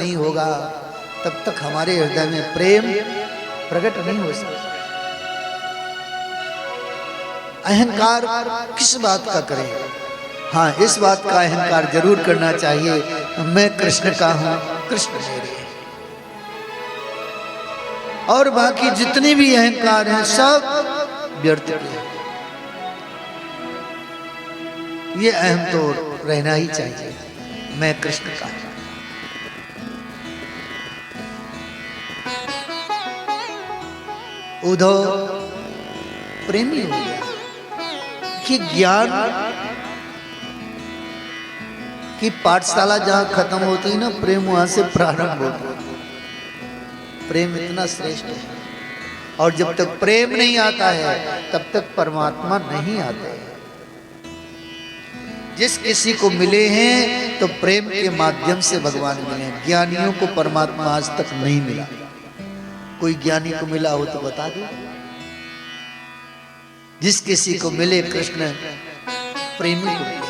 नहीं होगा तब तक हमारे हृदय में प्रेम प्रकट नहीं हो सकता। अहंकार किस बात का करें? हाँ, इस बात का अहंकार जरूर करना चाहिए, मैं कृष्ण का हूं, कृष्ण मेरे हैं। और बाकी जितने भी अहंकार हैं सब व्यर्थ के हैं। ये अहम तो रहना ही चाहिए, मैं कृष्ण का हूं। उद्धव प्रेमी हो गया कि ज्ञान की पाठशाला जहां खत्म होती है ना, प्रेम वहां से प्रारंभ होता है। प्रेम इतना श्रेष्ठ है, और जब तक प्रेम नहीं आता है तब तक परमात्मा नहीं आते हैं। जिस किसी को मिले हैं तो प्रेम के माध्यम से भगवान मिले। ज्ञानियों को परमात्मा आज तक नहीं मिला। कोई ज्ञानी को मिला हो तो बता दो। जिस किसी को मिले कृष्ण प्रेमी को मिले।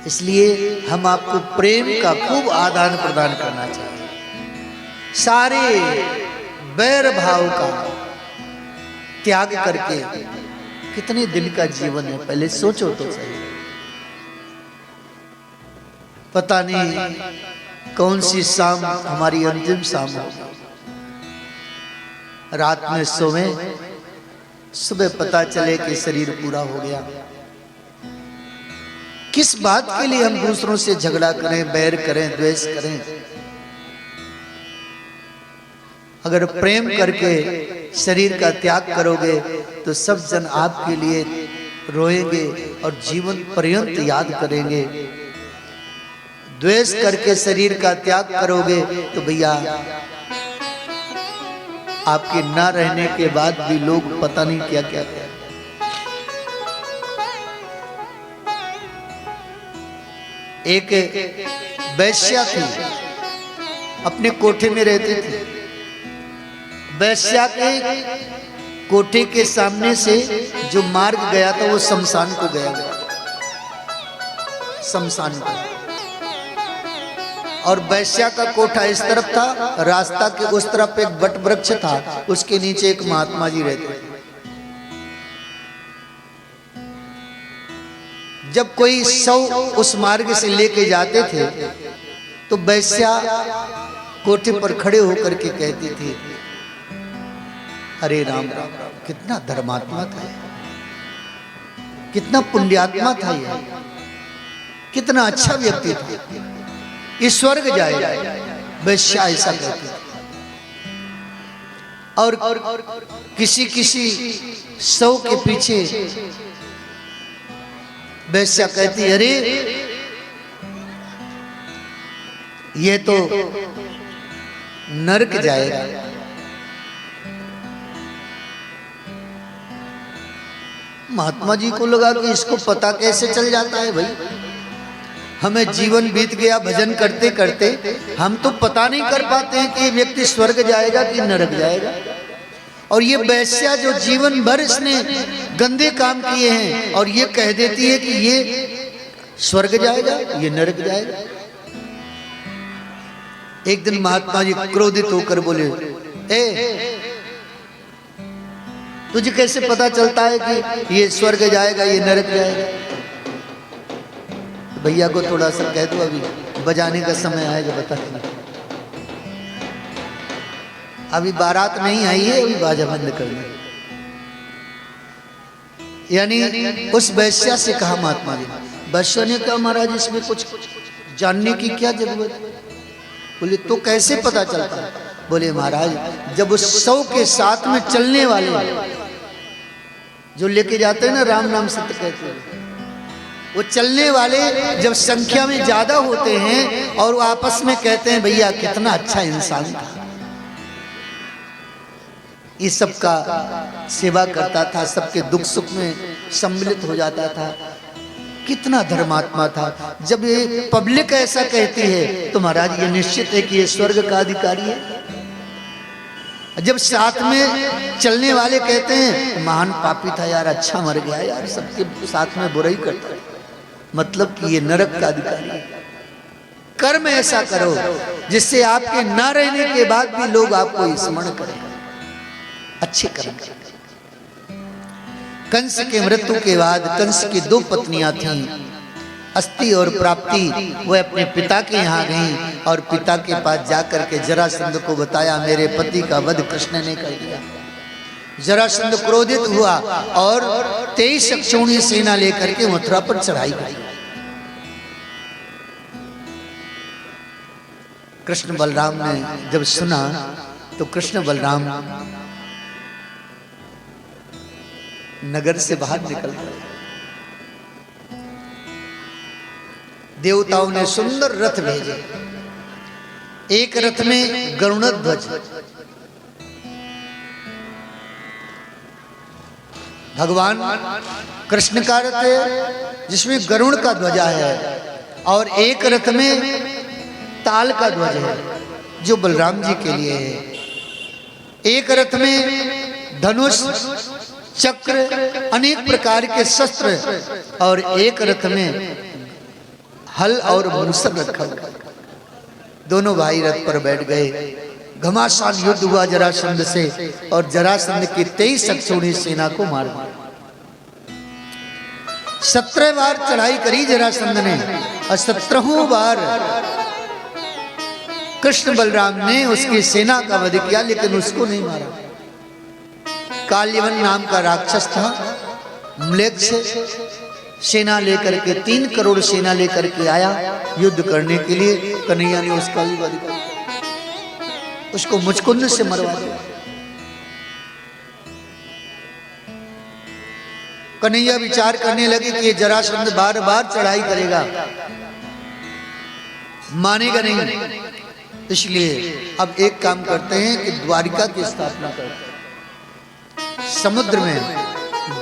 इसलिए हम आपको प्रेम का खूब आदान प्रदान करना चाहिए। सारे बैर भाव का त्याग करके कितने दिन का जीवन है, पहले सोचो तो सही। पता नहीं कौन सी शाम हमारी अंतिम शाम हो। रात में सोवे, सुबह पता चले कि शरीर पूरा हो गया। किस बात के लिए हम दूसरों से झगड़ा करें, बैर करें, द्वेष करें? अगर प्रेम करके शरीर का त्याग करोगे तो सब जन आपके लिए रोएंगे और जीवन पर्यंत याद करेंगे। द्वेष करके शरीर का त्याग करोगे तो भैया आपके ना रहने के बाद भी लोग पता नहीं क्या क्या करें। एक वैश्या थी, अपने कोठे में रहती थी। वैश्या के कोठे के सामने से जो मार्ग गया था वो शमशान को गया, शमशान को। और वैश्या का कोठा इस तरफ था, रास्ता के उस तरफ एक वट वृक्ष था, उसके नीचे एक महात्मा जी रहते थे। जब कोई शव उस मार्ग से लेके जाते थे तो वैश्या कोठे पर खड़े होकर के कहती थी, अरे राम राम राम, कितना धर्मात्मा था, कितना पुण्यात्मा था ये, कितना अच्छा व्यक्ति था, ये स्वर्ग जाएगा। वैश्या ऐसा कहती थी। और किसी किसी शव के पीछे वैश्या कहती, अरे ये तो नरक जाएगा। महात्मा जी को लगा कि इसको पता कैसे चल जाता है भाई, हमें जीवन बीत गया भजन करते करते, हम तो पता नहीं कर पाते हैं कि व्यक्ति स्वर्ग जाएगा कि नरक जाएगा। और ये वैश्या जो जीवन भर इसने गंदे काम किए हैं और ये कह देती है कि ये स्वर्ग जाएगा, ये नरक जाएगा। एक दिन महात्मा जी क्रोधित होकर बोले, ए तुझे कैसे पता चलता है कि ये स्वर्ग जाएगा, ये नरक जाएगा? भैया को थोड़ा सा कह दो, अभी बजाने का समय आएगा, बता दो। अभी बारात नहीं आई है, अभी बाजा बंद करना। यानी उस वैश्या से कहा महात्मा जी। वैश्या ने कहा, महाराज इसमें कुछ जानने की क्या जरूरत है? बोले तो कैसे पता चलता है? बोले महाराज, जब उस शव के साथ में चलने वाले जो लेके जाते हैं ना, राम नाम सत्य कहते हैं, वो चलने वाले जब संख्या में ज्यादा होते हैं और वो आपस में कहते हैं, भैया कितना अच्छा इंसान था, ये सबका सेवा करता था, सबके दुख सुख में सम्मिलित हो जाता था, कितना धर्मात्मा था। जब ये पब्लिक ऐसा कहती है तो महाराज ये निश्चित है कि ये स्वर्ग का अधिकारी है। जब साथ में चलने वाले कहते हैं महान पापी था यार, अच्छा मर गया यार, सबके साथ में बुराई करता है, मतलब कि ये नरक का अधिकारी है। कर्म ऐसा करो जिससे आपके न रहने के बाद भी लोग आपको स्मरण करें, अच्छे कर्म करें। कंस के मृत्यु के बाद कंस की 2 पत्नियां थीं, अस्ति और प्राप्ति। वह अपने पिता के यहाँ गईं और पिता के पास जाकर के जरासंध को बताया, मेरे पति का वध कृष्ण ने कर दिया। जरासंध क्रोधित हुआ और 23 अक्षौणी सेना लेकर के मथुरा पर चढ़ाई की। कृष्ण बलराम ने जब सुना तो कृष्ण बलराम नगर से बाहर निकल गए। देवताओं ने सुंदर रथ भेजे। एक रथ में गरुड़ध्वज, भगवान कृष्ण का रथ है जिसमें गरुड़ का ध्वजा है, और एक रथ में ताल का ध्वज है जो बलराम जी के लिए है। एक रथ में धनुष, चक्र, अनेक प्रकार के शस्त्र, और एक रथ में हल और मूसल रखा। दोनों भाई रथ पर बैठ गए। घमासान युद्ध हुआ जरासंध से, और जरासंध की 23 अक्षौणी सेना को मार दिया। 17 बार चढ़ाई करी जरासंध ने, और 17वां बार कृष्ण बलराम ने उसकी सेना का वध किया, लेकिन उसको नहीं मारा। काल्यवन नाम का राक्षस था, म्लेच्छ सेना लेकर के 3 करोड़ सेना लेकर के आया युद्ध करने के लिए। कन्हैया ने उसका भी वध किया, उसको मुचकुंद से मरवा दिया। कन्हैया विचार करने लगे कि ये जरासंध बार बार चढ़ाई करेगा, मानेगा नहीं, इसलिए अब एक काम करते हैं कि द्वारिका की स्थापना करते हैं। समुद्र में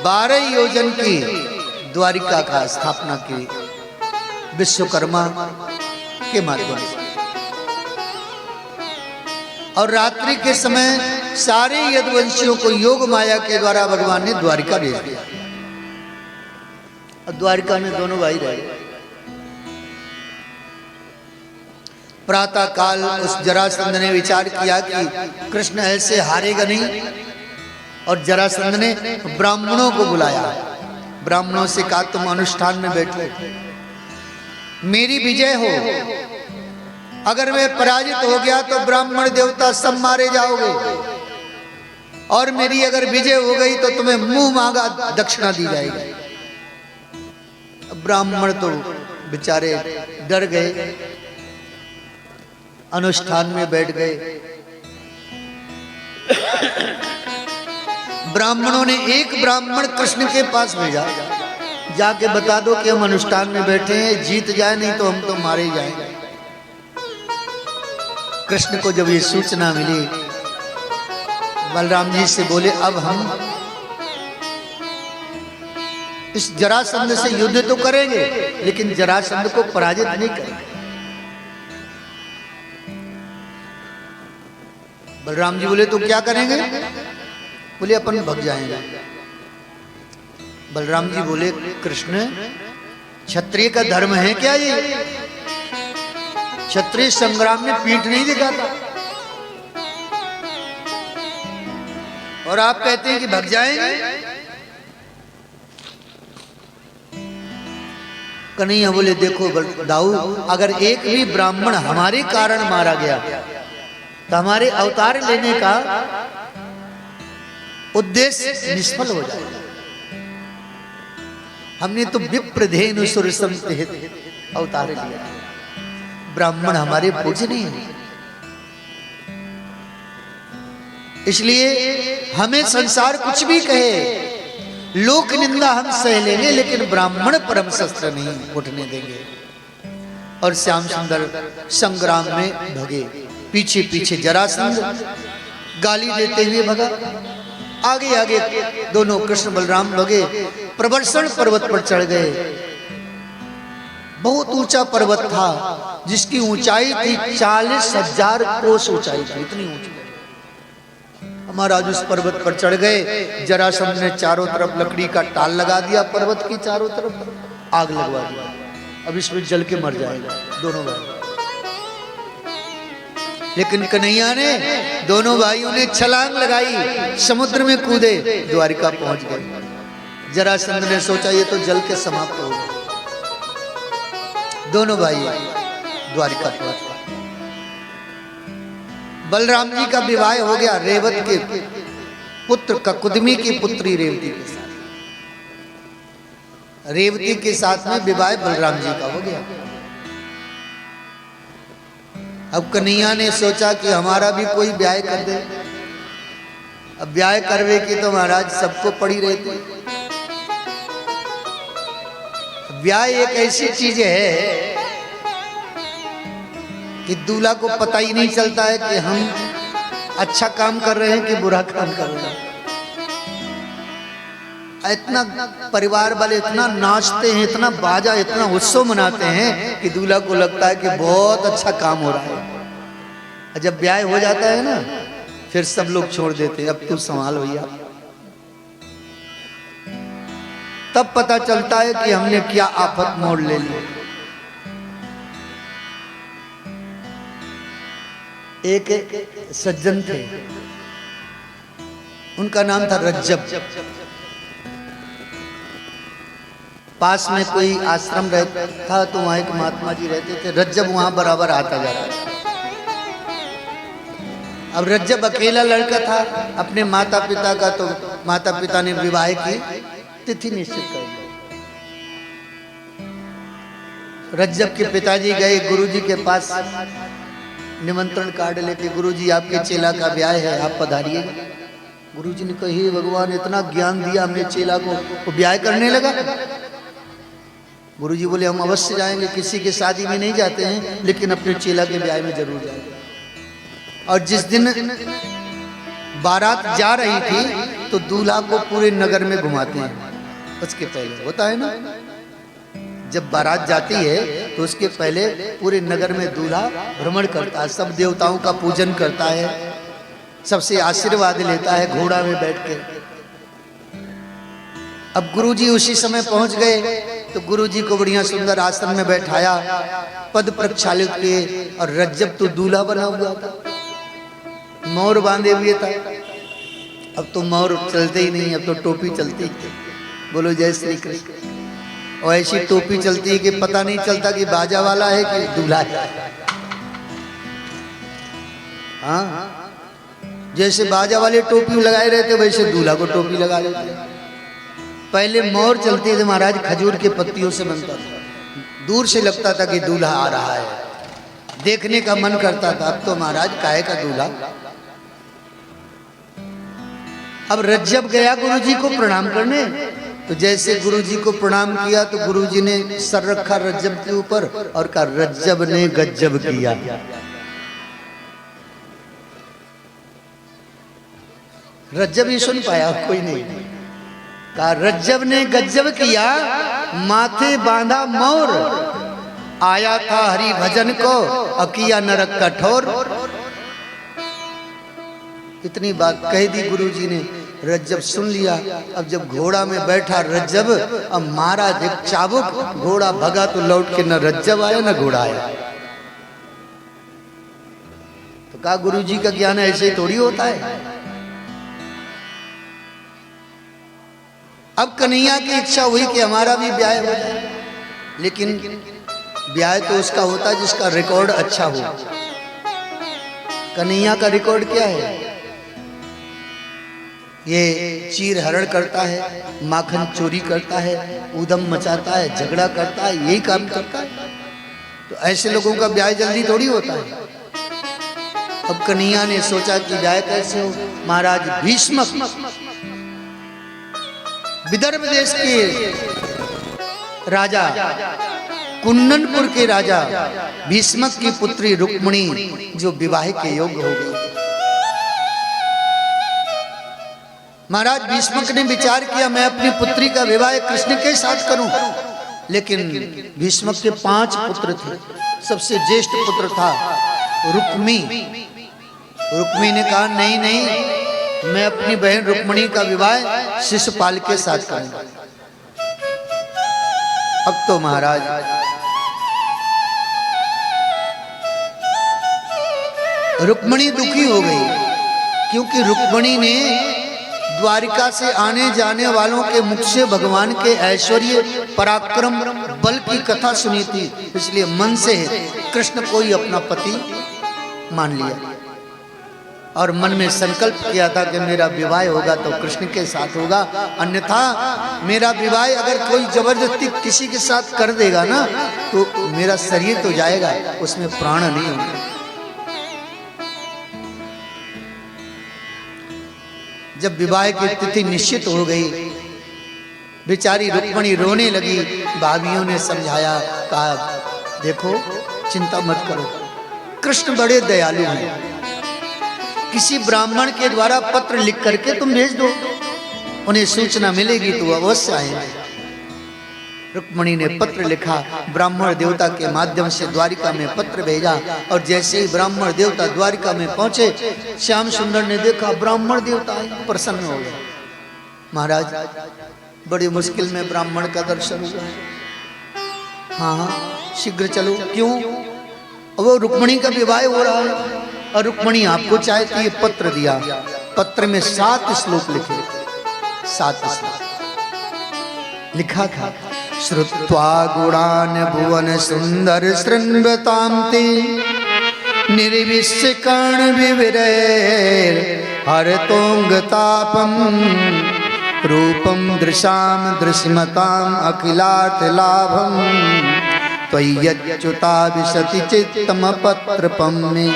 12 योजन की द्वारिका का स्थापना की विश्वकर्मा के माध्यम से, और रात्रि के समय सारे यदुवंशियों को योग माया के द्वारा भगवान ने द्वारिका भेज दिया। और द्वारिका में दोनों भाई रहे। प्रातः काल उस जरासंध ने विचार किया कि कृष्ण ऐसे हारेगा नहीं, और जरासंध ने ब्राह्मणों को बुलाया। ब्राह्मणों से कहा, तुम अनुष्ठान में बैठो, मेरी विजय हो, अगर मैं पराजित हो गया तो ब्राह्मण देवता सब मारे जाओगे, और मेरी अगर विजय हो गई तो तुम्हें मुंह मांगा दक्षिणा दी जाएगी। ब्राह्मण तो बेचारे डर गए, अनुष्ठान में बैठ गए। ब्राह्मणों ने एक ब्राह्मण कृष्ण के पास भेजा, जाके बता दो कि हम अनुष्ठान में बैठे हैं, जीत जाए नहीं तो हम तो मारे जाएंगे। कृष्ण को जब ये सूचना मिली, बलराम जी से बोले, अब हम इस जरासंध से युद्ध तो करेंगे, लेकिन जरासंध को पराजित नहीं करेंगे। बलराम जी बोले, तो क्या करेंगे? बोले, अपन भग जाएंगे। बलराम जी बोले, कृष्ण, क्षत्रिय का धर्म है क्या ये? क्षत्रिय संग्राम में पीठ नहीं दिखाता, और आप कहते हैं कि भग जाएंगे। कन्हैया बोले, देखो दाऊ, अगर एक भी ब्राह्मण हमारे कारण मारा गया तो हमारे अवतार लेने का उद्देश्य निष्फल हो जाएगा। हमने तो विप्रधेनु सुर संहित अवतार लिया, ब्राह्मण हमारे पूज्य नहीं है, इसलिए हमें संसार कुछ भी कहे, लोक निंदा हम सह लेंगे, लेकिन ब्राह्मण परम शस्त्र नहीं उठने देंगे। और श्याम सुंदर संग्राम में भगे। पीछे पीछे जरासंध गाली देते हुए भगा, आगे आगे दोनों कृष्ण बलराम भगे। प्रवर्षण पर्वत पर चढ़ गए। बहुत ऊंचा पर्वत था, जिसकी ऊंचाई थी 40,000 कोस ऊंचाई थी, इतनी ऊंची। महाराज उस पर्वत पर चढ़ गए। जरासंध ने चारों तरफ लकड़ी का टाल लगा दिया, पर्वत की चारों तरफ आग लगवा दिया। अब इसमें जल के मर जाएगा दोनों भाई। लेकिन कन्हैया ने, दोनों भाइयों ने छलांग लगाई, समुद्र में कूदे, द्वारिका पहुंच गए। जरासंध ने सोचा ये तो जल के समाप्त हो गए। दोनों भाई द्वारिका पहुंच गए। बलराम जी का विवाह हो गया रेवत के पुत्र ककुदमी की पुत्री रेवती के साथ। रेवती के साथ में विवाह बलराम जी का हो गया। अब कन्हैया ने सोचा कि हमारा भी कोई ब्याह कर दे। अब ब्याह करवे की तो महाराज सबको पड़ी रहती। ब्याह एक ऐसी चीज है कि दूल्हा को पता ही नहीं चलता है कि हम अच्छा काम कर रहे हैं कि बुरा काम कर रहे हैं। इतना परिवार वाले इतना नाचते हैं, इतना बाजा, इतना उत्सव मनाते हैं कि दूल्हा को लगता है कि बहुत अच्छा काम हो रहा है। जब ब्याह हो जाता है ना, फिर सब लोग छोड़ देते हैं, अब तू संभाल भैया। तब पता चलता है कि हमने क्या आफत मोड़ ले ली। एक सज्जन थे, उनका नाम था रज्जब। पास में कोई आश्रम रहता था, तो वहां एक महात्मा जी रहते थे। रज्जब वहां बराबर आता जाता था। अब रज्जब अकेला लड़का था, अपने माता पिता का, तो माता पिता ने विवाह की तिथि निश्चित कर दी। रज्जब के पिताजी गए गुरुजी के पास निमंत्रण कार्ड लेके, गुरुजी आपके चेला का ब्याह है, आप पधारिए। गुरुजी ने कहा, हे भगवान, इतना ज्ञान दिया हमने चेला को, वो ब्याह करने लगा। गुरुजी बोले, हम अवश्य जाएंगे, किसी के शादी में नहीं जाते हैं, लेकिन अपने चेला के ब्याह में जरूर जाएंगे। और जिस दिन बारात जा रही थी, तो दूल्हा को पूरे नगर में घुमाते हैं। उसके पहले होता है ना, जब बारात जाती है तो उसके पहले पूरे नगर में दूल्हा भ्रमण करता है, सब देवताओं का पूजन करता है, सबसे आशीर्वाद लेता है घोड़ा में बैठ के। अब गुरुजी उसी समय पहुंच गए, तो गुरुजी को बढ़िया सुंदर आसन में बैठाया, पद प्रक्षालित किए, और रज्जब तो दूल्हा बना हुआ था, मोर बांधे हुए था। अब तो मोर चलते ही नहीं, अब तो टोपी चलती है। बोलो जय श्री कृष्ण। और ऐसी टोपी चलती है कि पता नहीं चलता कि बाजा वाला है कि दूल्हा है। हाँ, जैसे बाजा वाले टोपी लगाए रहते, वैसे दूल्हा को टोपी लगा लेते। पहले मोर चलते थे महाराज, खजूर के पत्तियों से बनता था, दूर से लगता था कि दूल्हा आ रहा है, देखने का मन करता था। अब तो महाराज काहे का दूल्हा। अब रज्जब गया गुरुजी को प्रणाम करने, तो जैसे गुरुजी को प्रणाम किया, तो गुरुजी ने सर रखा रज्जब के ऊपर और कहा, रज्जब ने गज्जब किया। रज्जब ही सुन पाया, कोई नहीं। कहा, रज्जब ने गज्जब किया, माथे बांधा मोर, आया था हरि भजन को, अकिया नरक कठोर। इतनी बात कह दी गुरुजी ने, रज्जब सुन लिया। अब जब घोड़ा में बैठा रज्जब, अब मारा एक चाबुक, घोड़ा भगा तो लौट के न रज्जब आया न घोड़ा आया। तो कहा, गुरुजी का ज्ञान ऐसे ही थोड़ी होता है। अब कन्हैया की इच्छा हुई कि हमारा भी ब्याह हो जाए, लेकिन ब्याह तो उसका होता है जिसका रिकॉर्ड अच्छा हो। कन्हैया का रिकॉर्ड क्या है? ये चीर हरण करता है, माखन चोरी करता है, उदम मचाता है, झगड़ा करता है, यही काम करता है। तो ऐसे लोगों का ब्याह जल्दी थोड़ी होता है। अब कन्हैया ने सोचा कि ब्याह कैसे हो। महाराज भीष्मक, विदर्भ देश के राजा, कुन्ननपुर के राजा भीष्मक की पुत्री रुक्मिणी, जो विवाह के योग्य हो गई। महाराज भीष्मक ने विचार किया, मैं अपनी पुत्री का विवाह कृष्ण के साथ करूं। लेकिन भीष्मक के 5 पुत्र थे, सबसे ज्येष्ठ पुत्र था रुक्मी। रुक्मी ने कहा, नहीं नहीं, मैं अपनी बहन रुक्मिणी का विवाह शिशुपाल के साथ करूंगा। अब तो महाराज रुक्मणी दुखी हो गई, क्योंकि रुक्मणी ने द्वारिका से आने जाने वालों के मुख से भगवान के ऐश्वर्य, पराक्रम, बल की कथा सुनी थी। इसलिए मन से कृष्ण को ही अपना पति मान लिया और मन में संकल्प किया था कि मेरा विवाह होगा तो कृष्ण के साथ होगा, अन्यथा मेरा विवाह अगर कोई जबरदस्ती किसी के साथ कर देगा ना तो मेरा शरीर तो जाएगा, उसमें प्राण नहीं होगा। जब विवाह की तिथि निश्चित हो गई, बेचारी रुक्मणी रोने लगी। भाभियों ने समझाया, कहा देखो चिंता मत करो, कृष्ण बड़े दयालु हैं, किसी ब्राह्मण के द्वारा पत्र लिख करके तुम भेज दो, उन्हें सूचना मिलेगी तो अवश्य आएंगे। रुक्मणी ने पत्र लिखा, ब्राह्मण देवता के माध्यम से द्वारिका में पत्र भेजा, और जैसे ही ब्राह्मण देवता द्वारिका में पहुंचे, श्याम सुंदर ने देखा ब्राह्मण देवता आए, प्रसन्न हो गए। महाराज बड़ी मुश्किल में ब्राह्मण का दर्शन हुआ है, हाँ शीघ्र चलो। क्यों? वो रुक्मणी का विवाह हो रहा है और रुक्मणी आपको चाहती है। पत्र दिया, पत्र में 7 श्लोक लिखे, 7 श्लोक लिखा था। श्रुत्वा गुणान् भुवन सुंदर शृण्वतां ते निर्विश्य कर्ण विविरैर् हरतोंगतापं रूपं दृशां दृश्यमतां अखिलार्थ लाभं त्वय्यच्युता विशति चित्तम पत्रपं मे।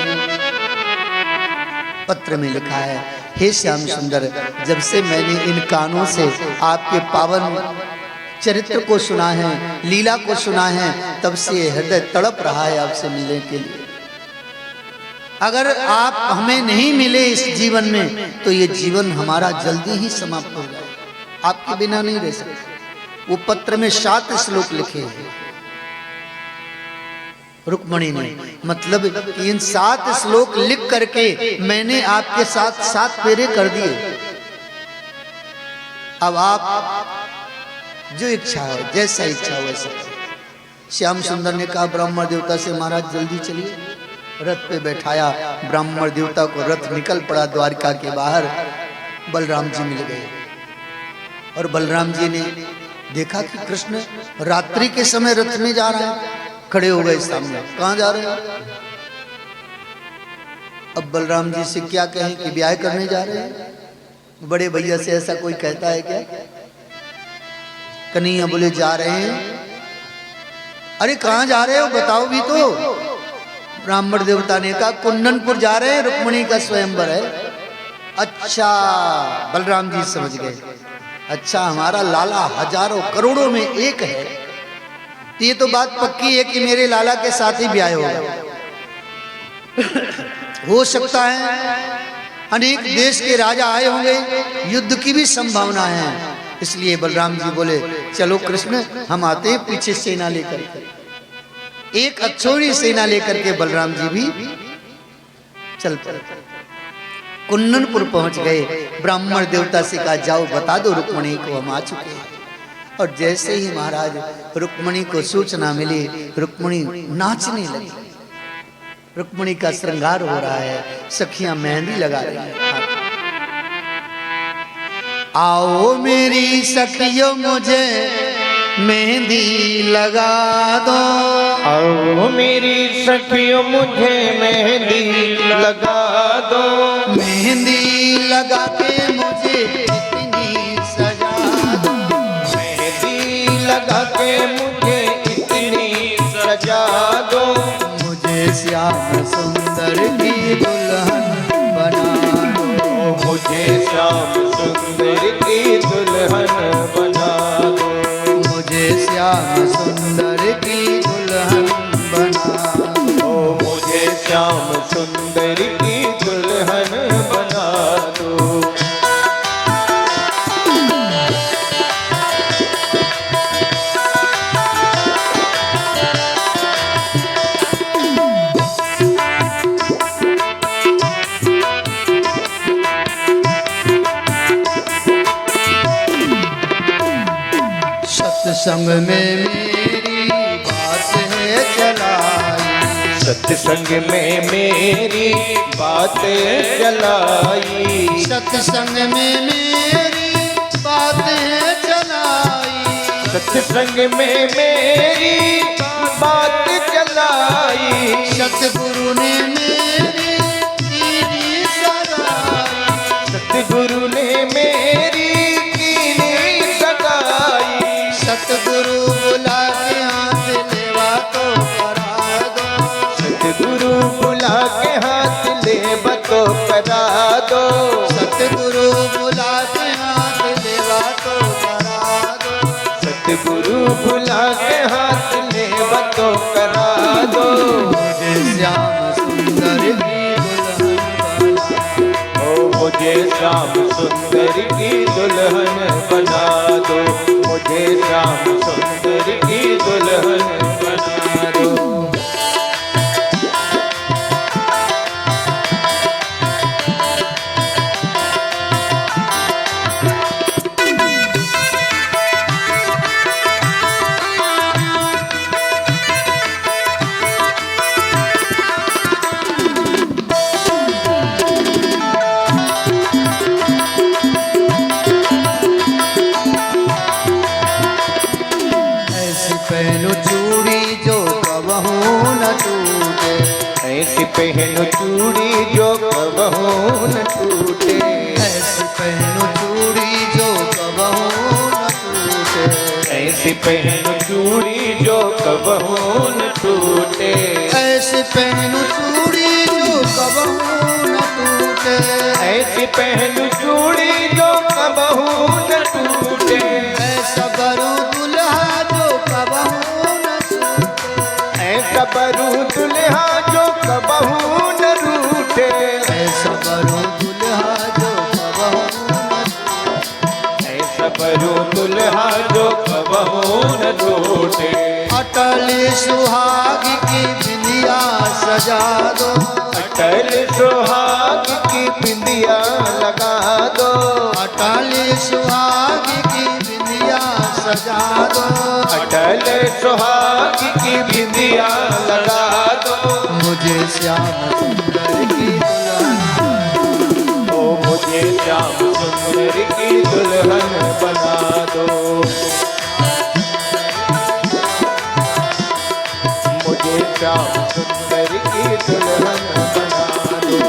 पत्र में लिखा है, हे श्याम सुंदर, जब से मैंने इन कानों से आपके पावन चरित्र को सुना है, लीला को सुना है, तब से हृदय तड़प रहा है आपसे मिलने के लिए। अगर आप हमें नहीं मिले इस जीवन में तो ये जीवन हमारा जल्दी ही समाप्त हो जाए, आपके बिना नहीं रह सकते। वो पत्र में 7 श्लोक लिखे हैं रुक्मणी ने, मतलब इन 7 श्लोक लिख करके मैंने आपके साथ 7 फेरे कर दिए। अब आप जो इच्छा है, जैसा इच्छा हो वैसा। श्याम सुंदर ने कहा ब्राह्मण देवता से, महाराज जल्दी चलिए। रथ पे बैठाया, ब्राह्मण देवता को, रथ निकल पड़ा द्वारिका के बाहर। बलराम जी मिल गए और बलराम जी ने देखा कि कृष्ण रात्रि के समय रथ में जा रहा है। खड़े हो गए सामने, कहाँ जा रहे हैं? अब बलराम जी से क्या कहें कि ब्याह करने जा रहे हैं? बड़े भैया से ऐसा कोई कहता है क्या? कन्हैया बोले जा रहे हैं। अरे कहाँ जा रहे हो, बताओ भी तो। ब्राह्मण देवता ने कहा कुंदनपुर जा रहे हैं, रुक्मणी का स्वयंवर है। अच्छा, बलराम जी समझ गए, अच्छा हमारा लाला हजारों करोड़ों में एक है, तो ये तो बात पक्की है कि मेरे लाला के साथ ही ब्याह होगा। हो सकता है अनेक देश के राजा आए होंगे, युद्ध की भी संभावना है। इसलिए बलराम जी बोले चलो कृष्ण हम आते हैं पीछे सेना लेकर। एक अक्षौणी सेना लेकर के बलराम जी भी चल पड़े। कुंदनपुर पहुंच गए। ब्राह्मण देवता से कहा जाओ बता दो रुक्मणी को हम आ चुके हैं। और जैसे ही महाराज रुक्मणी को सूचना मिली, रुक्मणी नाचने लगी। रुक्मणी का श्रृंगार हो रहा है, सखियां मेहंदी लगा रही हैं। आओ मेरी सखियों मुझे मेहंदी लगा दो, आओ मेरी सखियों मुझे मेहंदी लगा दो, मेहंदी लगा के मुझे इतनी सजा दो, मेहंदी लगा के मुझे इतनी सजा दो, मुझे श्याम सुंदर की दुल्हन बना दो, मुझे श्याम सुंदर की दुल्हन बना दो, मुझे श्याम सुंदर की दुल्हन बना दो, मुझे श्याम सुंदर की दुल्हन बना दो। सत्संग में मेरी बात है चलाई, सत्संग में मेरी बातें चलाई, सत्संग में मेरी बातें चलाई, सत्संग में मेरी बात चलाई, सतगुरु ने मेरी कीनी सगाई, सतगुरु ने मेरी कीनी सगाई, सतगुरु बुला के हाथ लेवा तो करा दो, सतगुरु बुला के हाथ लेवा तो करा दो, सतगुरु बुला के हाथ लेवा तो करा दो, सतगुरु बुला के हाथ लेवा तो करा दो। मुझे श्याम सुंदर की दुल्हन ओ मुझे श्याम सुंदर की दुल्हन बना दो, मुझे श्याम सुंदर की दुल्हन बना दो। पहनो चूड़ी जो कबहू न टूटे, ऐसी पहनो चूड़ी जो कबहू न टूटे, ऐसी पहनो चूड़ी जो कबहू न टूटे, ऐसी पहनो चूड़ी जो कबहू न टूटे, ऐसी पहनो चूड़ी जो कबहू न टूटे, ऐसी पहनो चूड़ी जो कबहू न टूटे, ऐसा बरू दुल्हा जो कबहू न टूटे, ऐसा बरू दुल्हा जो कबहू न रूठे, ऐसा बरू दुल्हा जो कबहू न टूटे, ऐसा बरू दुल्हा जो कबहू न रूठे। अटल सुहाग की बिंदिया सजा दो, अटल सुहाग की बिंदिया लगा दो, अटल सुहाग की बिंदिया सजा दो, अटल सुहाग की बिंदिया लगा दो। मुझे श्याम सुंदर की दुल्हन, ओ मुझे श्याम सुंदर की दुल्हन बना दो, मुझे श्याम सुंदर की दुल्हन बना दो।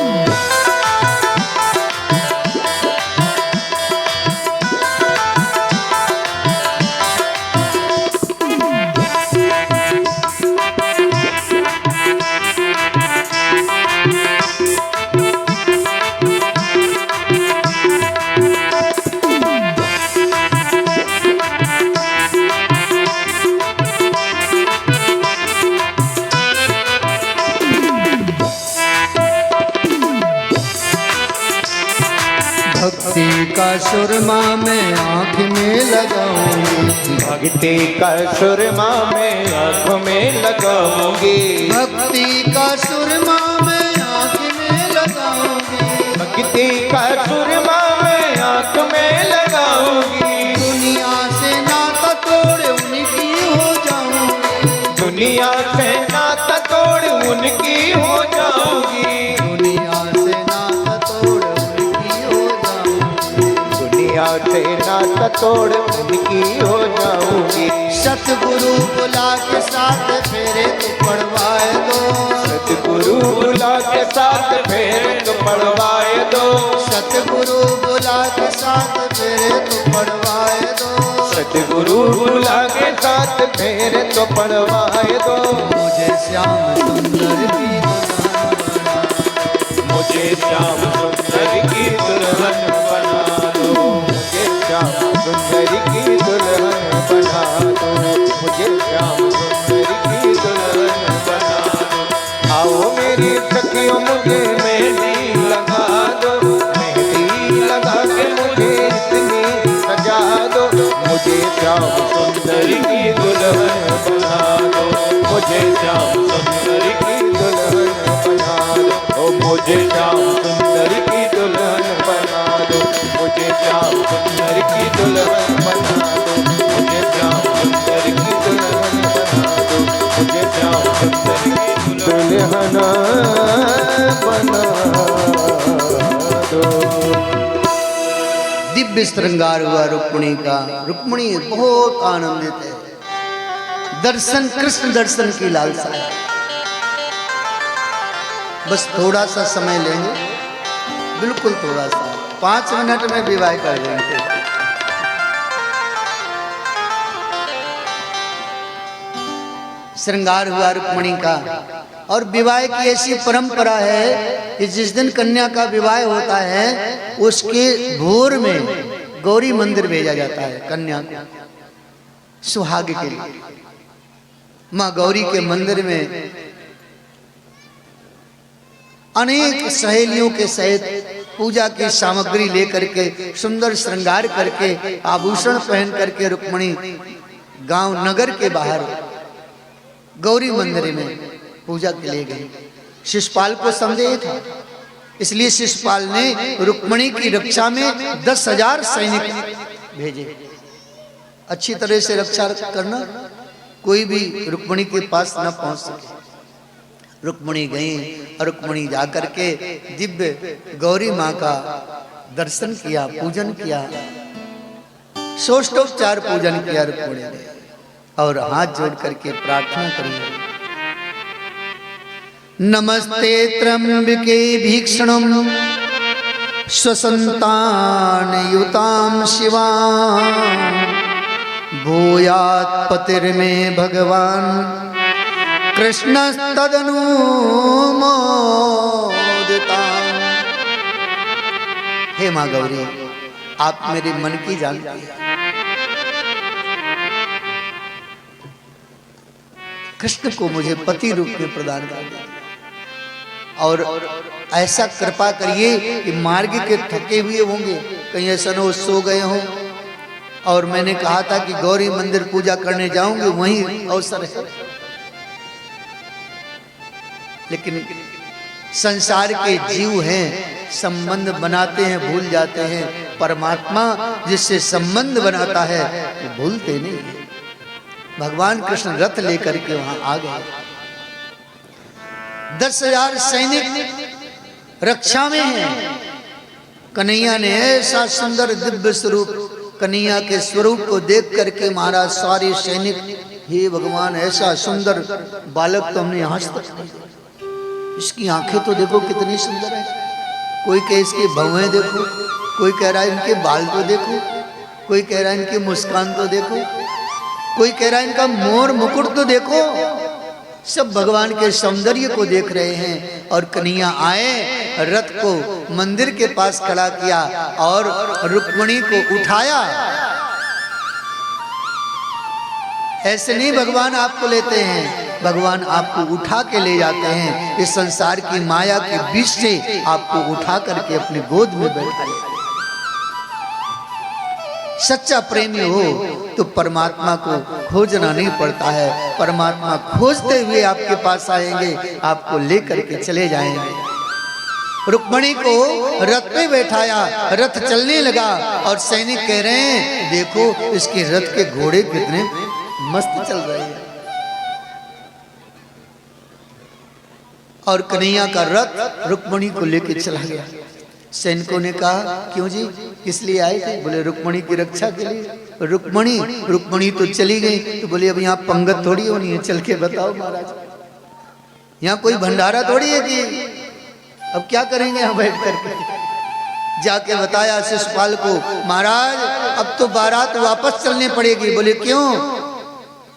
भक्ति का सुरमा मैं आँख में लगाऊंगी, भक्ति का सुरमा मैं आँख में लगाऊंगी, भक्ति का सुरमा मैं आँख में लगाऊंगी, भक्ति का सुरमा मैं आँख में लगाऊंगी, दुनिया से नाता तोड़ उनकी हो जाऊंगी, दुनिया से नाता तोड़ उनकी हो जाऊंगी, दुनिया से नाता तोड़ उनकी हो जाऊंगी, दुनिया से नाता तोड़ उनकी हो जाऊंगी। सतगुरु बुला के साथ फेरे तो पड़वाए दो, सतगुरु बुला के साथ फेरे तो पड़वाए दो, सतगुरु बुला के साथ फेरे तो पड़वाए दो, सतगुरु बुला के साथ फेरे तो पड़वाए दो। मुझे श्याम सुंदर की दुल्हन बना, मुझे श्याम सुंदर की दुल्हन बना दो, मुझे श्याम सुंदर की दुल्हन बना दो, मुझे श्याम सुंदर की दुल्हन बना दो। आओ मेरी सखियों मुझे मेहंदी लगा दो, मेहंदी लगा के मुझे इतनी सजा दो, मुझे श्याम सुंदर की दुल्हन बना दो, मुझे श्याम सुंदर की दुल्हन बना दो, ओ मुझे श्याम सुंदर की दुल्हन बना दो, मुझे श्याम सुंदर की दुल्हन बना दो, मुझे श्याम सुंदर की दुल्हन बना दो, मुझे श्याम सुंदर की दुल्हन बना दो। दिव्य श्रृंगार हुआ रुक्मिणी का। रुक्मिणी बहुत आनंदित है, दर्शन, कृष्ण दर्शन की लालसा है। बस थोड़ा सा समय लेंगे, बिल्कुल थोड़ा सा, 5 मिनट में विवाह कर देंगे। श्रृंगार हुआ रुक्मिणी का। और विवाह की ऐसी परंपरा है कि जिस दिन कन्या का विवाह होता है उसके भोर में गौरी मंदिर भेजा जाता है कन्या को सुहाग के लिए। माँ गौरी के मंदिर में अनेक सहेलियों के सहित पूजा की सामग्री लेकर के, सुंदर श्रृंगार करके, आभूषण पहन करके रुक्मिणी गांव नगर के बाहर गौरी मंदिर में पूजा के लिए गई। शिशुपाल को संदेह था, इसलिए शिशुपाल ने रुक्मिणी की रक्षा में 10,000 सैनिक भेजे। अच्छी तरह से रक्षा करना, कोई भी रुक्मिणी के पास न पहुंच सके। रुक्मिणी गई और रुक्मिणी जाकर के दिव्य गौरी माँ का दर्शन किया, पूजन किया, षोडशोपचार पूजन किया रुक्मिणी ने, और हाथ जोड़ करके प्रार्थना करी। नमस्ते त्र्यंबके भीक्षणं स्वसंतान युतां शिवां भूयात् पतिर्मे भगवान कृष्णस्तदनुमोदितां। हे माँ गौरी, आप मेरे मन की जानती हैं। कृष्ण को मुझे पति रूप में प्रदान कर दिया, और ऐसा कृपा करिए कि मार्ग के थके हुए होंगे, कहीं ऐसा न हो सो गए हों, और मैंने कहा था कि गौरी मंदिर पूजा करने जाऊंगे, वहीं अवसर है। लेकिन संसार के जीव हैं, संबंध बनाते हैं, भूल जाते हैं। परमात्मा जिससे संबंध बनाता है वो भूलते नहीं है। भगवान कृष्ण रथ लेकर के वहां आ गए। 10,000 सैनिक रक्षा में हैं। कन्हैया ने ऐसा सुंदर दिव्य स्वरूप, कन्हैया के स्वरूप को देख करके महाराज सारे सैनिक, हे भगवान, ऐसा सुंदर बालक तो हमने आज तक नहीं देखा। इसकी आंखें तो देखो कितनी सुंदर है। कोई कहे इसके भवें देखो, कोई कह रहा है इनके बाल तो देखो, कोई कह रहा है इनकी मुस्कान तो देखो, कोई कह रहा है इनका मोर मुकुट तो देखो। सब भगवान के सौंदर्य को देख रहे हैं। और कन्हैया आए, रथ को मंदिर के पास खड़ा किया और रुक्मिणी को उठाया। ऐसे नहीं भगवान आपको लेते हैं, भगवान आपको उठा के ले जाते हैं। इस संसार की माया के बीच से आपको उठा करके अपनी गोद में बैठा लेते हैं। सच्चा प्रेमी हो तो परमात्मा को खोजना नहीं पड़ता है, परमात्मा खोजते हुए आपके पास आएंगे, आपको लेकर के चले जाएंगे। रुक्मिणी को रथ पे बैठाया, रथ चलने लगा और सैनिक कह रहे हैं देखो इसके रथ के घोड़े कितने मस्त चल रहे हैं। और कन्हैया का रथ रुक्मिणी को लेके चला गया। सैनिकों ने कहा क्यों जी, किस लिए आए थे? बोले रुक्मिणी की रक्षा के लिए। रुक्मिणी तो चली गई। तो बोले अब यहाँ पंगत थोड़ी होनी है, चल के बताओ महाराज, यहाँ कोई भंडारा थोड़ी है कि अब क्या करेंगे यहाँ बैठ करके। जाके बताया शिशुपाल को, महाराज अब तो बारात वापस चलने पड़ेगी। बोले क्यों?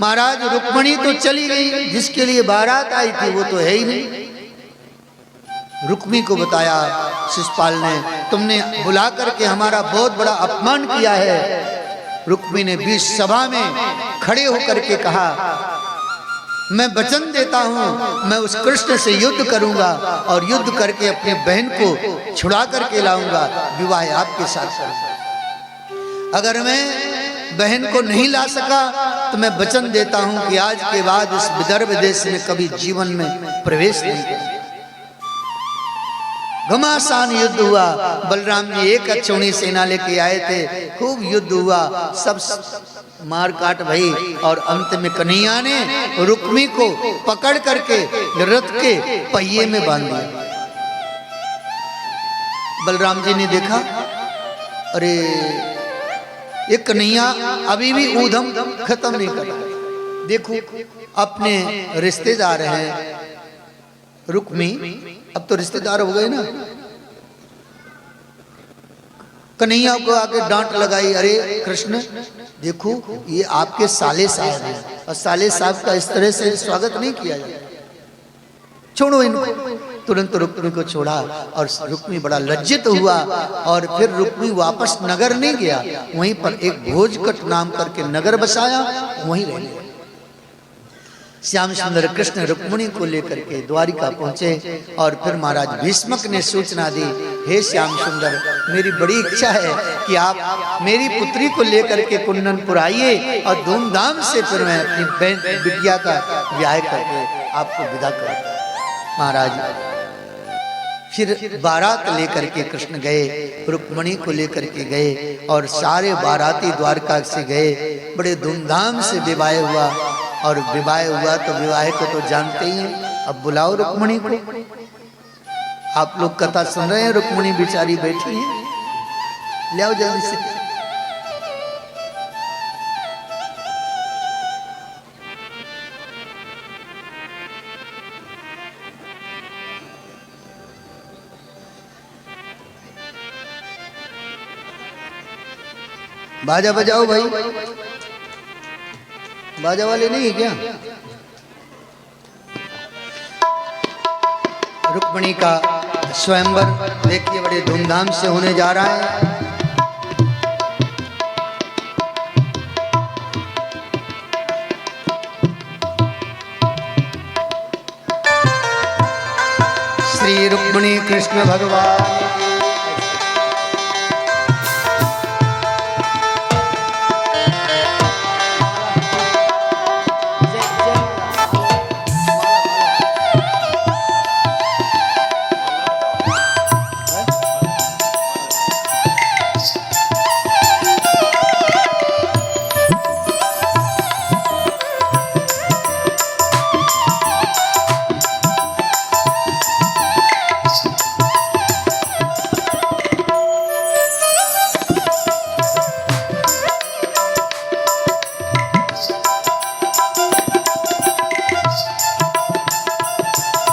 महाराज रुक्मिणी तो चली गई, जिसके लिए बारात आई थी वो तो है ही नहीं। रुक्मिणी को बताया शिशुपाल ने, तुमने बुला करके हमारा बहुत बड़ा अपमान किया है। रुक्मिणी ने बीच सभा में खड़े होकर के कहा, मैं वचन देता हूं मैं उस कृष्ण से युद्ध करूंगा और युद्ध करके अपनी बहन को छुड़ा करके लाऊंगा, विवाह आपके साथ करूंगा। अगर मैं बहन को नहीं ला सका तो मैं वचन देता हूं कि आज के बाद इस विदर्भ देश में कभी जीवन में प्रवेश नहीं करूंगा। घमासान युद्ध हुआ। बलराम जी एक अक्षौणी सेना लेके आए थे, खूब युद्ध हुआ, सब मार काट भई और अंत में कन्हैया ने रुक्मिणी को पकड़ करके रथ के पहिए में बांध दिया। बलराम जी ने देखा, अरे ये कन्हैया अभी भी ऊधम खत्म नहीं कर रहा। देखो अपने रिश्तेदार हैं रुक्मी, अब तो रिश्तेदार हो गए ना। कन्हैया को आके डांट लगाई, अरे कृष्ण देखो ये आपके साले साहब हैं और साले साहब का इस तरह से स्वागत नहीं किया जाए, छोड़ो इनको। तुरंत रुक्मी को छोड़ा और रुक्मी बड़ा लज्जित हुआ और फिर रुक्मी वापस नगर नहीं गया, वहीं पर एक भोजकट नाम करके नगर बसाया, वहीं रह गया। श्याम सुंदर कृष्ण रुक्मिणी को लेकर के द्वारिका पहुंचे और फिर महाराज भीष्मक ने सूचना दी, हे श्याम सुंदर मेरी बड़ी इच्छा है कि आप मेरी पुत्री को लेकर के कुंदनपुर आइए और धूमधाम से फिर मैं अपनी बहन बिटिया का ब्याह करके आपको विदा करूं। महाराज फिर बारात लेकर के कृष्ण गए, रुक्मिणी को लेकर के गए और सारे बाराती द्वारका से गए। बड़े धूमधाम से विवाह हुआ और विवाह हुआ तो विवाह को तो जानते ही हैं। अब बुलाओ रुक्मिणी को, आप लोग कथा सुन रहे हैं, रुक्मिणी बेचारी बैठी है, ले आओ जल्दी से। बाजा बजाओ भाई, बाजा वाले नहीं है क्या? रुक्मिणी का स्वयंवर देखिए बड़े धूमधाम से होने जा रहा है। श्री रुक्मिणी कृष्ण भगवान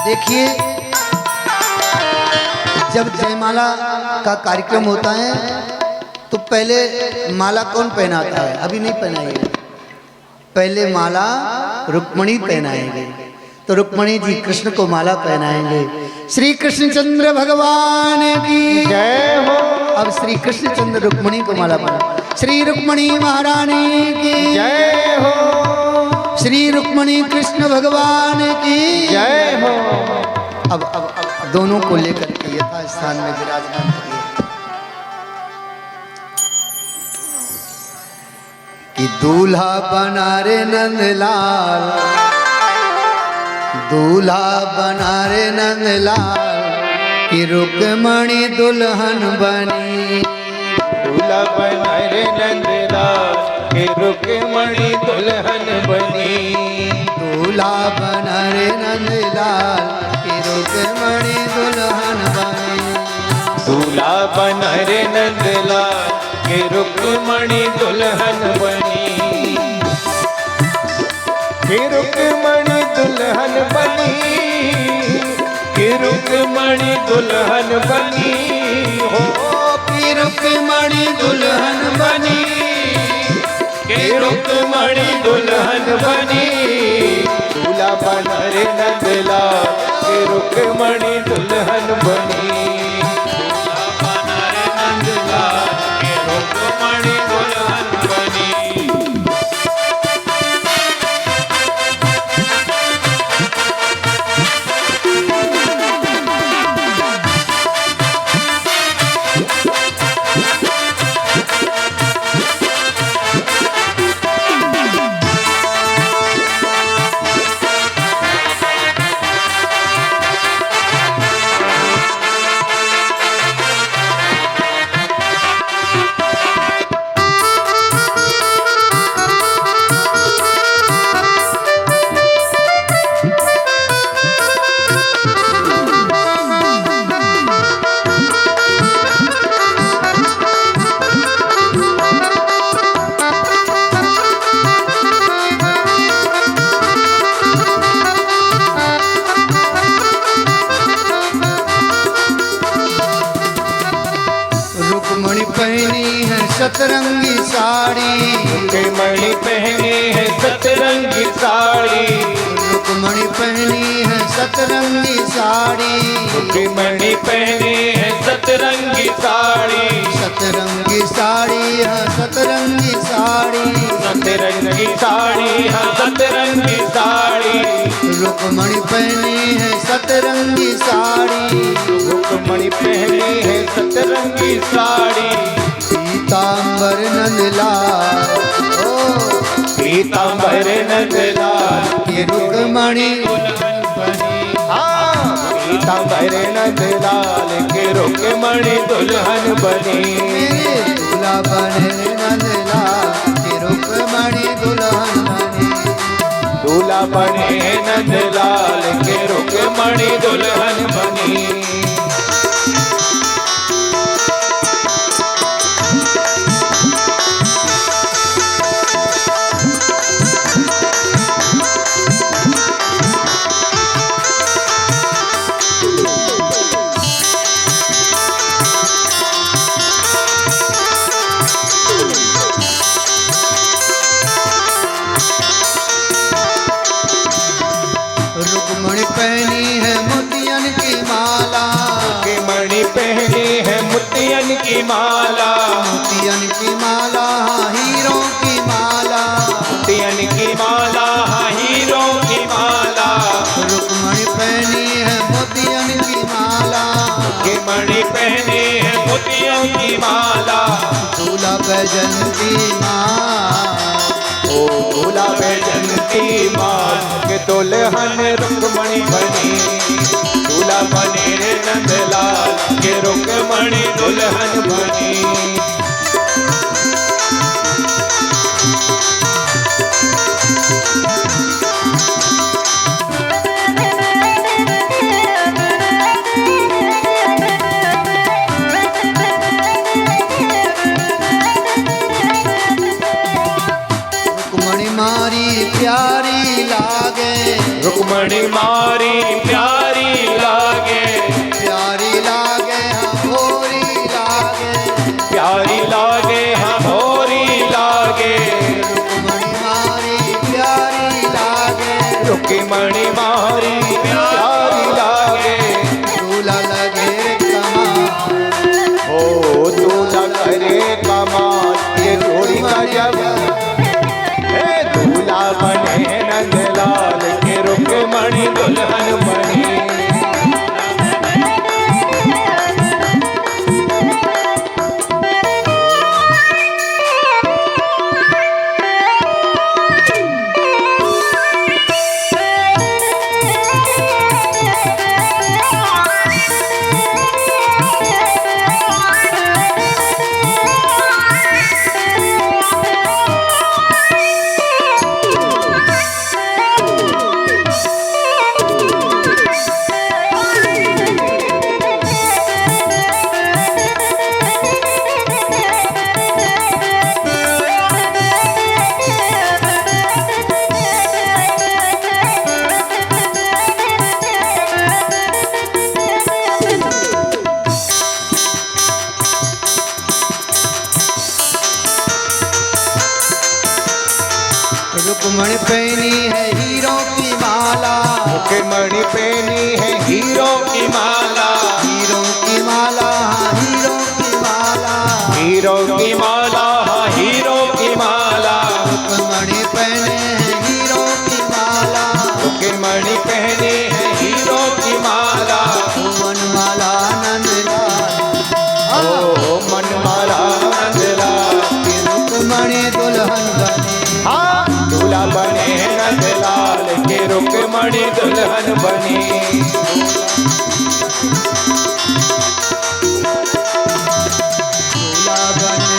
देखिए, जब जयमाला का कार्यक्रम होता है तो पहले माला कौन पहनाता है? अभी नहीं पहनाएगा, पहले माला रुक्मिणी पहनाएंगे। तो रुक्मिणी जी कृष्ण को माला पहनाएंगे। श्री कृष्णचंद्र भगवान की जय हो। अब श्री कृष्णचंद्र रुक्मिणी को माला पहना। श्री रुक्मिणी महारानी की जय हो। श्री रुक्मिणी कृष्ण भगवान की जय हो। अब दोनों को लेकर के यथा स्थान में विराजमान करिए कि दूल्हा बना रे नंदलाल, दूल्हा बना रे नंदलाल कि रुक्मिणी दुल्हन बनी। दूल्हा बना रे नंदलाल कि रुक्मिणी दुल्हन बनी। दूल्हा बना रे नंदलाल कि रुक्मिणी दुल्हन बनी। दूल्हा बना रे नंदलाल कि रुक्मिणी दुल्हन बनी। कि रुक्मिणी दुल्हन बनी। कि रुक्मिणी दुल्हन बनी हो। कि रुक्मिणी दुल्हन बनी। कि रुक्मिणी दुल्हन बनी। दूल्हा बना रे नंदलाल कि रुक्मिणी दुल्हन बनी। दूल्हा बना रे नंदलाल कि रुक्मिणी दुल्हन बनी। सतरंगी साड़ी, रुक्मणी पहनी है सतरंगी साड़ी, रुक्मणी पहनी है सतरंगी साड़ी, रुक्मणी पहनी है सतरंगी साड़ी, सतरंगी साड़ी है सतरंगी साड़ी, सतरंगी साड़ी है सतरंगी साड़ी, रुक्मणी पहनी है सतरंगी साड़ी, रुक्मणी पहनी है सतरंगी साड़ी, पीतांबर नंदलाल ओ पीतांबर नंदलाल ये रुक्मणी पीतांबर नंदलाल के रुक्मणी दुल्हन बनी, मेरे दूल्हा बने नंदलाल ये रुक्मणी दुल्हन बनी, दूल्हा बने नंदलाल के रुक्मणी दुल्हन बनी। रुक्मणी पहनी है मोतियन की माला, रुक्मणी पहनी है मोतियन की माला, मोतियन की माला हीरों की माला, मोतियन की माला हीरों की माला, रुक्मणी पहनी है मोतियन की माला, रुक्मणी पहनी है मोतियों की माला, दूल्हा बैजंती माँ ओ दूल्हा बैजंती माँ के दुल्हन रुक्मणी बनी, दूल्हा बने रे नंदलाल के रुक्मणी दुल्हन बनी। रुक्मणी मारी प्यारी लागे, रुक्मणी मारी प्यारी लागे, प्यारी लागे भोरी लागे, प्यारी लागे हाँ भोरी लागे, रुक्मणी मारी प्यारी लागे, रुक्मणी मारी प्यारी लागे, दूल्हा लगे कमाल ओ दूल्हा करे कमाल ये जोड़ी का जब हे दूल्हा बने नंदलाल के रुक्मणी दुल्हन बनी। रुक्मणी पहनी है हीरों की माला, रुक्मणी पहनी है हीरों की माला, हीरों की माला हीरों की माला, हीरों की माला हीरों की माला, रुक्मणी पहने है हीरों की माला, रुक्मणी पहनी है हीरों की माला, मनमाला नंदलाल ओ मनमाला नंदलाल रुक्मणी दुल्हन बनी, हाँ दूल्हा बने नंदलाल के रुक्मणी दुल्हन बनी। दूल्हा बने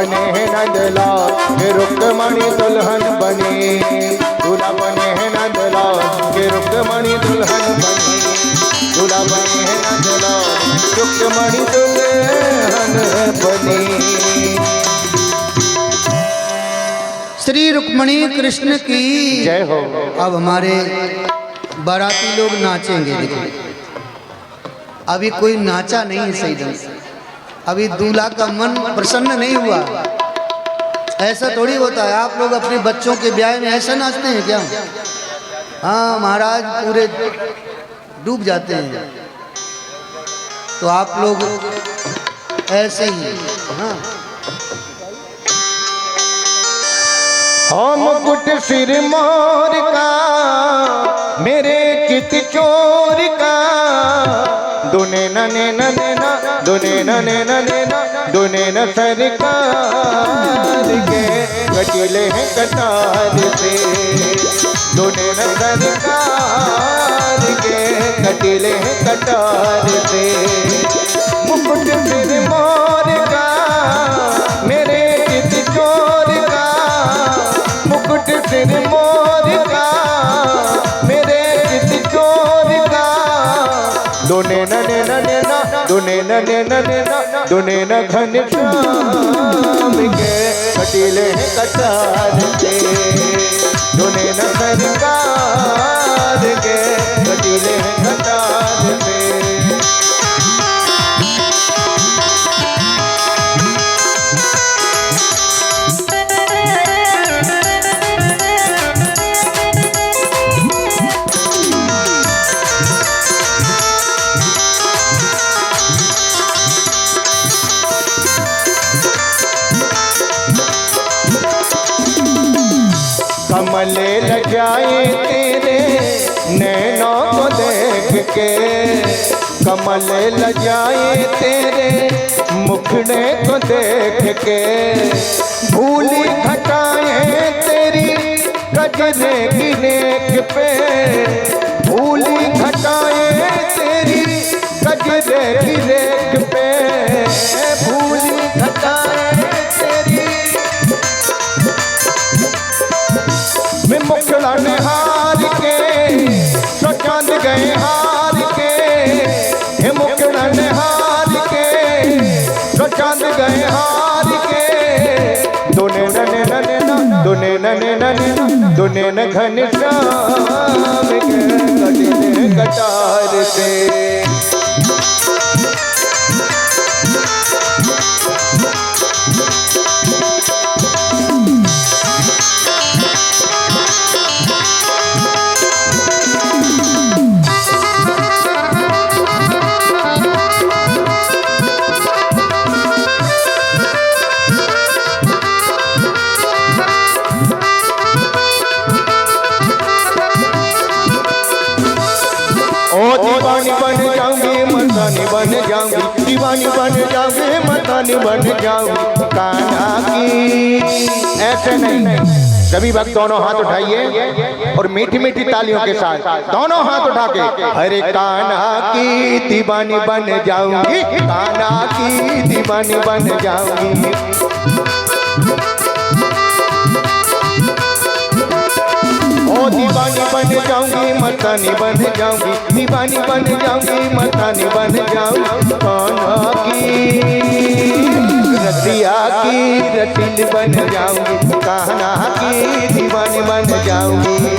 बने हैं नंदलाल के रुक्मणी दुल्हन बनी, दूल्हा बने हैं नंदलाल के रुक्मणी दुल्हन बनी, दूल्हा बने हैं नंदलाल रुक्मणी दुल्हन बनी। श्री रुक्मणी कृष्ण की जय हो। अब हमारे बाराती लोग नाचेंगे। देखो अभी कोई नाचा नहीं है सही ढंग से, अभी दूल्हा का मन प्रसन्न नहीं हुआ। ऐसा थोड़ी होता है, आप लोग अपने बच्चों के ब्याह में ऐसा नाचते हैं क्या? हाँ महाराज पूरे डूब जाते हैं, तो आप लोग ऐसे ही। हाँ मुकुट सिर मोर का मेरे चित चोर का, दुने नने नने ना दुने नने नने ना दुने न सरकार के कटिले हैं कटार से, दुने न सरकार के कटिले हैं कटार से। मुकुट सिर मोर का मेरे चित चोर का, मुकुट सिर मोर का मेरे चित चोर का, दोने नने नने ना दोने नने नने ना दोने न घनश्याम के कटीले हैं कटार से, दोने न सरकार के कटीले हैं कटार से। कमले लजाए तेरे नैनों को देख के, कमले लजाए तेरे मुखड़े को देख के, भूली घटाए तेरी गजरे की नेक पे, भूली घटाए तेरी गजरे की नेक पे, भूली घटाए तेरी मैं मुखड़ा ने हार के तो चांद गए हार के, हे मुखड़ा ने हार के तो चांद गए हार के, दोने नने नने ना दोने नने नने ना दोने न घनश्याम के कटिले कटार से। दीवानी बन जाऊंगी मस्तानी बन जाऊंगी, दीवानी बन जाऊंगी मस्तानी बन जाऊंगी कान्हा की। ऐसे नहीं, सभी भक्त दोनों हाथ उठाइए और मीठी मीठी तालियों के साथ दोनों हाथ उठा के हरे कान्हा की दीवानी बन जाऊंगी, कान्हा की दीवानी बन जाऊंगी। ओ दीवानी बन जाऊंगी मस्तानी बन जाऊंगी, दीवानी बन जाऊंगी मस्तानी बन जाऊंगी कान्हा की रसिया की रसिल बन जाऊंगी, कान्हा की दीवानी बन जाऊंगी।